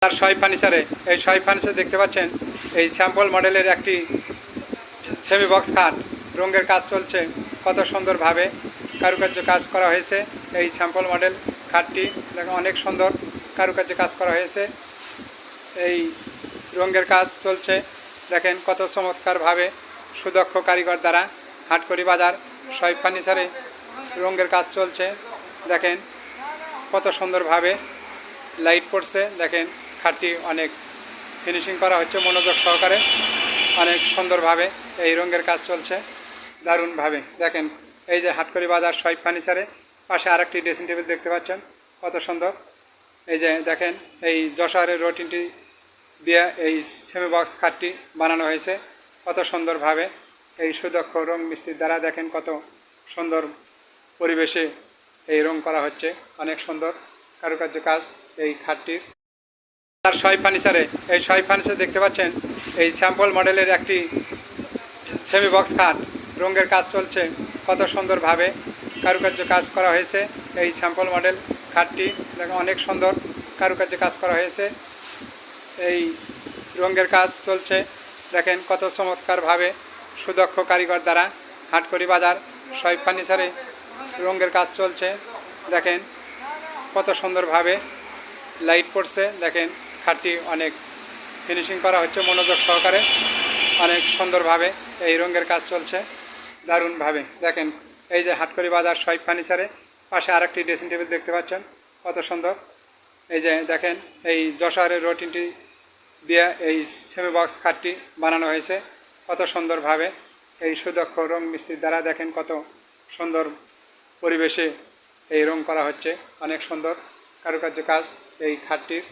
আর শয় ফার্নিচারে এই শয় ফার্নিচার দেখতে পাচ্ছেন এই স্যাম্পল মডেলের একটি সেমি বক্স খাট রঙের কাজ চলছে কত সুন্দরভাবে কারুকার্য কাজ করা হয়েছে। এই স্যাম্পল মডেল খাটটি দেখেন অনেক সুন্দর কারুকার্য কাজ করা হয়েছে। এই রঙের কাজ চলছে দেখেন কত চমৎকারভাবে সুদক্ষ কারিগর দ্বারা হাটকড়ি বাজার শয় ফার্নিচারে রঙের কাজ চলছে। দেখেন কত সুন্দরভাবে লাইট পড়ছে, দেখেন খাটটি অনেক ফিনিশিং করা হচ্ছে মনোযোগ সহকারে, অনেক সুন্দরভাবে এই রঙের কাজ চলছে দারুণভাবে। দেখেন এই যে হাটকড়ি বাজার শয় ফার্নিচারে পাশে আরেকটি ড্রেসিং টেবিল দেখতে পাচ্ছেন কত সুন্দর। এই যে দেখেন এই যশোরের রটিনটি দিয়ে এই সেমি বক্স খাটটি বানানো হয়েছে কত সুন্দরভাবে এই সুদক্ষ রং মিস্ত্রির দ্বারা। দেখেন কত সুন্দর পরিবেশে এই রং করা হচ্ছে, অনেক সুন্দর কারুকার্য কাজ এই খাটটির। আর শয় ফার্নিচারে এই শয় ফার্নিচার দেখতে পাচ্ছেন এই স্যাম্পল মডেলের একটি সেমি বক্স খাট রঙের কাজ চলছে কত সুন্দরভাবে কারুকার্য কাজ করা হয়েছে। এই স্যাম্পল মডেল খাটটি দেখেন অনেক সুন্দর কারুকার্য কাজ করা হয়েছে, এই রঙের কাজ চলছে দেখেন কত চমৎকারভাবে সুদক্ষ কারিগর দ্বারা হাটকড়ি বাজার শয় ফার্নিচারে রঙের কাজ চলছে। দেখেন কত সুন্দরভাবে লাইট পড়ছে, দেখেন খাটটি অনেক ফিনিশিং করা হচ্ছে মনোযোগ সহকারে, অনেক সুন্দরভাবে এই রঙের কাজ চলছে দারুণভাবে। দেখেন এই যে হাটকড়ি বাজার শয় ফার্নিচারে পাশে আরেকটি ড্রেসিং টেবিল দেখতে পাচ্ছেন কত সুন্দর। এই যে দেখেন এই যশোরের রটিনটি দিয়ে এই সেমি বক্স খাটটি বানানো হয়েছে কত সুন্দরভাবে এই সুদক্ষ রং মিস্ত্রির দ্বারা। দেখেন কত সুন্দর পরিবেশে এই রং করা হচ্ছে, অনেক সুন্দর কারুকার্য কাজ এই খাটটির।